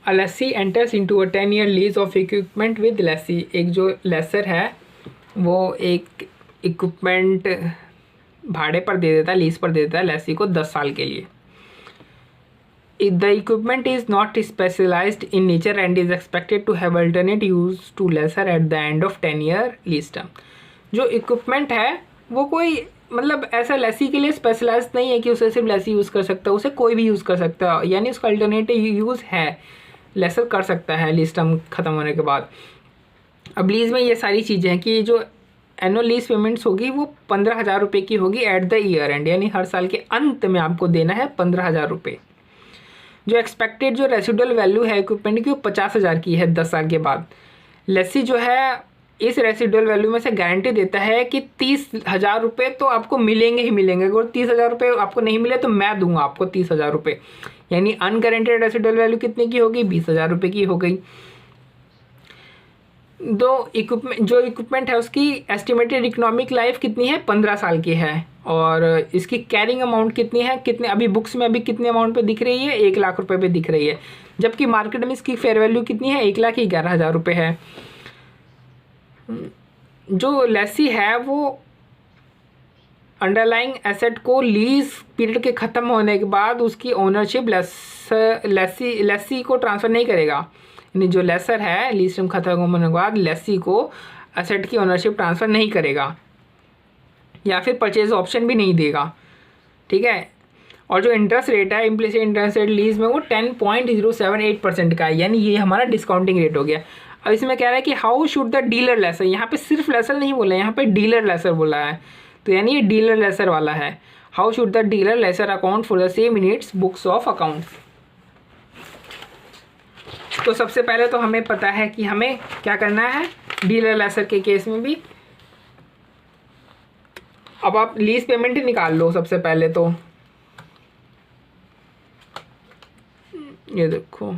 A lessee enters into a 10-year lease of equipment with lessee. एक जो laser है वो एक इक्विपमेंट भाड़े पर दे देता है, लीज पर दे देता है लेसी को 10 साल के लिए। If the equipment is not specialized in nature and is expected to have alternate use to lesser at the end of 10-year lease term। जो इक्विपमेंट है वो कोई मतलब ऐसा लेसी के लिए स्पेशलाइज्ड नहीं है कि उसे सिर्फ लेसी यूज़ कर सकता है, उसे कोई भी यूज़ कर सकता है, यानी उसका अल्टरनेटिव यूज़ है, लेसर कर सकता है लीज टर्म ख़त्म होने के बाद। अब लीज में ये सारी चीज़ें हैं कि जो एनुअल लीज पेमेंट्स होगी वो 15,000 रुपये की होगी एट द ईयर एंड, यानी हर साल के अंत में आपको देना है 15,000 रुपये। जो एक्सपेक्टेड जो रेसिडुअल वैल्यू है इक्विपमेंट की वो 50,000 की है 10 साल के बाद। लेसी जो है इस रेसिडुअल वैल्यू में से गारंटी देता है कि 30,000 रुपये तो आपको मिलेंगे ही मिलेंगे। अगर 30,000 रुपये आपको नहीं मिले तो मैं दूंगा आपको 30,000 रुपये, यानी अनगारंटेड रेसिडुअल वैल्यू कितने की होगी, 20,000 रुपये की हो गई। जो इक्विपमेंट है उसकी एस्टिमेटेड इकोनॉमिक लाइफ कितनी है, 15 साल की है, और इसकी कैरिंग अमाउंट कितनी है, कितने अभी बुक्स में अभी कितने अमाउंट पे दिख रही है, 1 लाख रुपए पे दिख रही है, जबकि मार्केट में इसकी फेयर वैल्यू कितनी है, 1,11,000 रुपये है। जो लेसी है वो अंडरलाइंग एसेट को लीज पीरियड के ख़त्म होने के बाद उसकी ओनरशिप लेसी को ट्रांसफ़र नहीं करेगा, यानी जो लेसर है लीज टर्म खत्म होने के बाद लेसी को एसेट की ओनरशिप ट्रांसफ़र नहीं करेगा या फिर परचेज ऑप्शन भी नहीं देगा, ठीक है। और जो इंटरेस्ट रेट है इम्प्लिसिट इंटरेस्ट रेट लीज में वो 10.078% का है, यानी ये हमारा डिस्काउंटिंग रेट हो गया। अब इसमें कह रहा है कि how should the dealer lessor, यहाँ पे सिर्फ लेसर नहीं बोला है, यहाँ पे डीलर लेसर बोला है, तो यानी ये डीलर लेसर वाला है। How should the dealer lessor account for the same in its books of accounts. तो सबसे पहले तो हमें पता है कि हमें क्या करना है डीलर लेसर के केस में भी। अब आप लीज पेमेंट ही निकाल लो सबसे पहले, तो ये देखो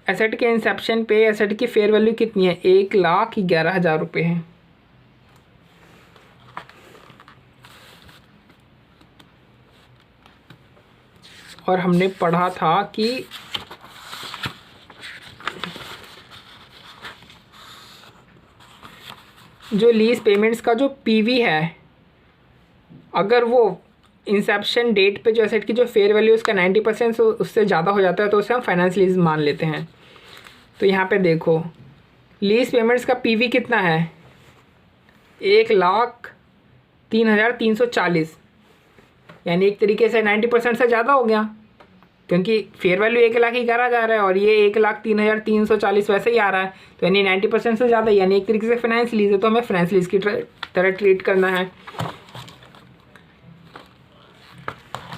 एसेट के इंसेप्शन पे एसेट की फेयर वैल्यू कितनी है, 1,11,000 रुपये है। और हमने पढ़ा था कि जो लीज पेमेंट्स का जो पीवी है, अगर वो इंसेप्शन डेट पे जो एसेट की जो फेयर वैल्यू उसका 90% उससे ज़्यादा हो जाता है तो उसे हम फाइनेंस लीज मान लेते हैं। तो यहाँ पे देखो लीज पेमेंट्स का पीवी कितना है, 1,03,340, यानी एक तरीके से 90% से ज़्यादा हो गया, क्योंकि फेयर वैल्यू 1,11,000 है और ये 1,03,340 वैसे ही आ रहा है, तो यानी 90% से ज़्यादा, यानी एक तरीके से फाइनेंस लीज है, तो हमें फाइनेंस लीज की तरह ट्रीट करना है।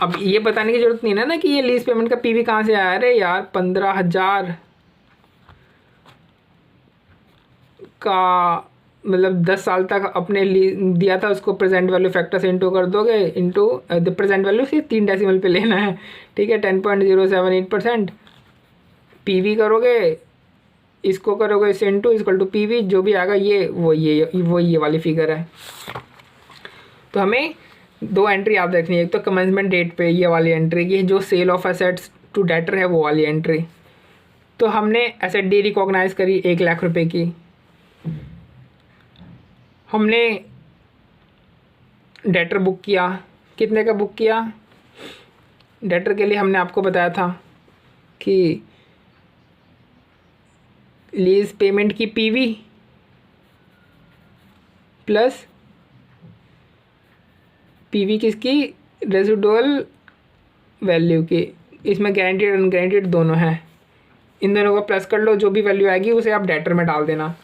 अब ये बताने की ज़रूरत नहीं ना कि ये लीज पेमेंट का पीवी कहाँ से आया। अरे यार 15,000 का मतलब 10 साल तक अपने दिया था, उसको प्रेजेंट वैल्यू फैक्टर से इंटू कर दोगे, इंटू द प्रेजेंट वैल्यू से 3 डेसिमल पे लेना है, ठीक है। 10.078% पीवी करोगे, इसको करोगे इसे इंटू इक्वल टू पीवी, जो भी आएगा ये वाली फिगर है। तो हमें 2 एंट्री याद रखनी है, एक तो कमेंसमेंट डेट पे ये वाली एंट्री की, जो sale of assets to debtor है वो वाली एंट्री। तो हमने एसेट डी रिकॉग्नाइज करी 1,00,000 रुपये की, हमने डेटर बुक किया, कितने का बुक किया, डेटर के लिए हमने आपको बताया था कि लीज पेमेंट की पीवी प्लस पीवी किसकी, रेसिडुअल वैल्यू की, इसमें गारंटीड अनगारंटीड दोनों हैं, इन दोनों को प्लस कर लो, जो भी वैल्यू आएगी उसे आप डेटर में डाल देना।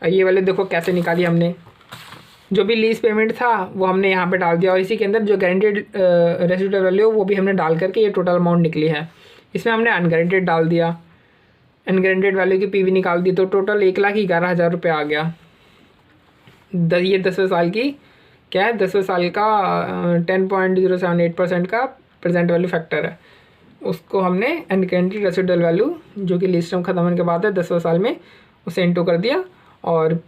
ये वाले देखो कैसे निकाली हमने, जो भी लीज पेमेंट था वो हमने यहाँ पे डाल दिया, और इसी के अंदर जो गारंटीड रेसिडुअल वैल्यू वो भी हमने डाल करके ये टोटल अमाउंट निकली है। इसमें हमने अनगारंटीड डाल दिया, अनगारंटीड वैल्यू की पीवी निकाल दी, तो टोटल 1,11,000 रुपये आ गया। ये 10वें साल की क्या है, 10वें साल का 10.078% का प्रेजेंट वैल्यू फैक्टर है, उसको हमने अनगारंटीड रेसिडुअल वैल्यू जो कि लीज टर्म खत्म होने के बाद है 10वें साल में, उसे इंटू कर दिया, और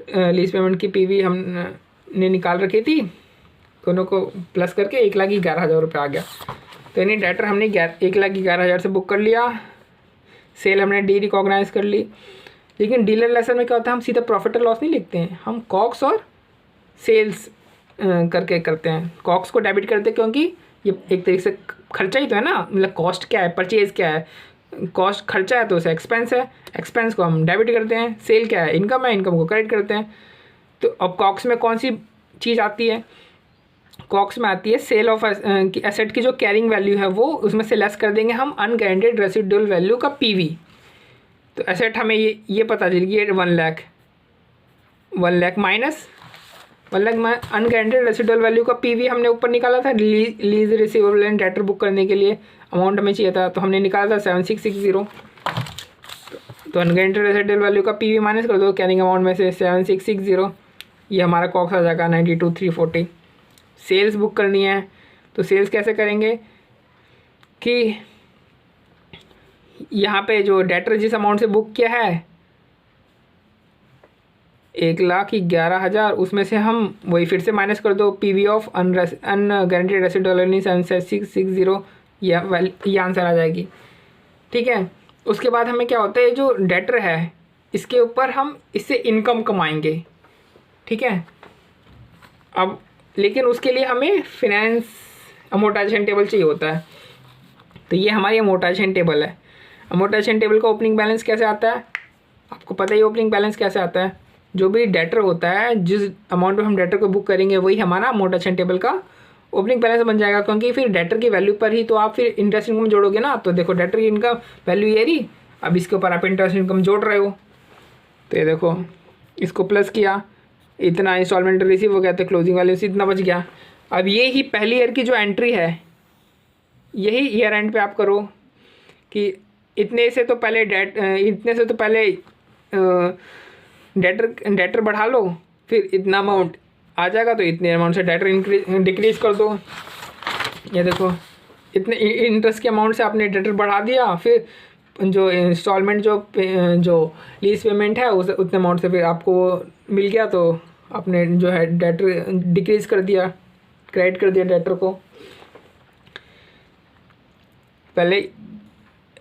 लीज पेमेंट की पीवी हमने निकाल रखी थी दोनों को प्लस करके 1,11,000 रुपये आ गया। तो यानी डेटर हमने 1,11,000 से बुक कर लिया, सेल हमने डी रिकॉग्नाइज कर ली। लेकिन डीलर लेसन में क्या होता है, हम सीधा प्रॉफिट और लॉस नहीं लिखते हैं, हम कॉक्स और सेल्स करके करते हैं। कॉक्स को डेबिट करते हैं क्योंकि ये एक तरीके से खर्चा ही तो है ना, मतलब कॉस्ट क्या है, परचेज क्या है, कॉस्ट खर्चा है तो उसे एक्सपेंस है, एक्सपेंस को हम डेबिट करते हैं। सेल क्या है, इनकम है, इनकम को क्रेडिट करते हैं। तो अब कॉक्स में कौन सी चीज़ आती है, कॉक्स में आती है सेल ऑफ एसेट की जो कैरिंग वैल्यू है वो, उसमें से लेस कर देंगे हम अनगारंटेड रेसिडुअल वैल्यू का पीवी। तो एसेट हमें ये पता चल गई 1 लाख माइनस 1 लाख में अनगारंटेड रेसिडुअल वैल्यू का पीवी हमने ऊपर निकाला था lease receivable and debtor book करने के लिए अमाउंट हमें चाहिए था, तो हमने निकाला था 7660। तो अनगारंटेड रेसिडुअल वैल्यू का पीवी माइनस कर दो कैरिंग अमाउंट में से 7660, ये हमारा कॉक्स आ जाएगा 92,340। सेल्स बुक करनी है तो सेल्स कैसे करेंगे कि यहाँ पे जो डेटर जिस अमाउंट से बुक किया है 1,11,000, उसमें से हम वही फिर से माइनस कर दो पीवी ऑफ अनगारंटेड रेसिडुअल अर्निंग 7660, ये आंसर आ जाएगी। ठीक है, उसके बाद हमें क्या होता है, जो डेटर है इसके ऊपर हम इससे इनकम कमाएंगे। ठीक है, अब लेकिन उसके लिए हमें फिनेंस अमोर्टाइजेशन टेबल चाहिए होता है। तो ये हमारी अमोर्टाइजेशन टेबल है। अमोर्टाइजेशन टेबल का ओपनिंग बैलेंस कैसे आता है, आपको पता ही ओपनिंग बैलेंस कैसे आता है। जो भी डेटर होता है, जिस अमाउंट में हम डेटर को बुक करेंगे वही हमारा अमोर्टाइजेशन टेबल का ओपनिंग बैलेंस बन जाएगा, क्योंकि फिर डेटर की वैल्यू पर ही तो आप फिर इंटरेस्ट इनकम जोड़ोगे ना। तो देखो डेटर की इनकम वैल्यू ये रही, अब इसके ऊपर आप इंटरेस्ट इनकम जोड़ रहे हो। तो ये देखो इसको प्लस किया, इतना इंस्टॉलमेंट रिसीव हो गया, तो क्लोजिंग वैल्यू से इतना बच गया। अब ये ही पहली ईयर की जो एंट्री है यही ईयर एंड पे आप करो कि इतने से तो पहले डेटर बढ़ा लो, फिर इतना अमाउंट आ जाएगा तो इतने अमाउंट से डेटर डिक्रीज़ कर दो। ये देखो इतने इंटरेस्ट के अमाउंट से आपने डेटर बढ़ा दिया, फिर जो इंस्टॉलमेंट जो लीज पेमेंट है उस उतने अमाउंट से फिर आपको मिल गया, तो आपने जो है डेटर डिक्रीज़ कर दिया, क्रेडिट कर दिया डेटर को। पहले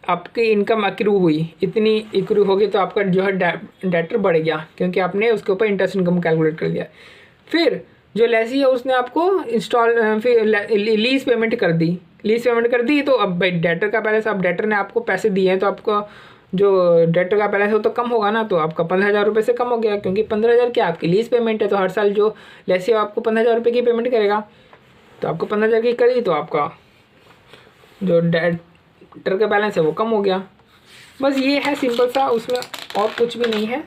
आपकी इनकम अक्रू हुई, इतनी अक्रू होगी तो आपका जो है डेटर बढ़ गया, क्योंकि आपने उसके ऊपर इंटरेस्ट इनकम कैलकुलेट कर दिया। फिर जो लेसी है उसने आपको फिर लीज पेमेंट कर दी, तो अब भाई डेटर का बैलेंस, अब डेटर ने आपको पैसे दिए हैं तो आपका जो डेटर का बैलेंस हो तो कम होगा ना। तो आपका 15,000 रुपये से कम हो गया, क्योंकि 15,000 क्या आपकी लीज पेमेंट है, तो हर साल जो लेसी आपको 15,000 रुपये की पेमेंट करेगा, तो आपको 15,000 की करी तो आपका जो डेटर का बैलेंस है वो कम हो गया। बस ये है सिंपल सा, उसमें और कुछ भी नहीं है।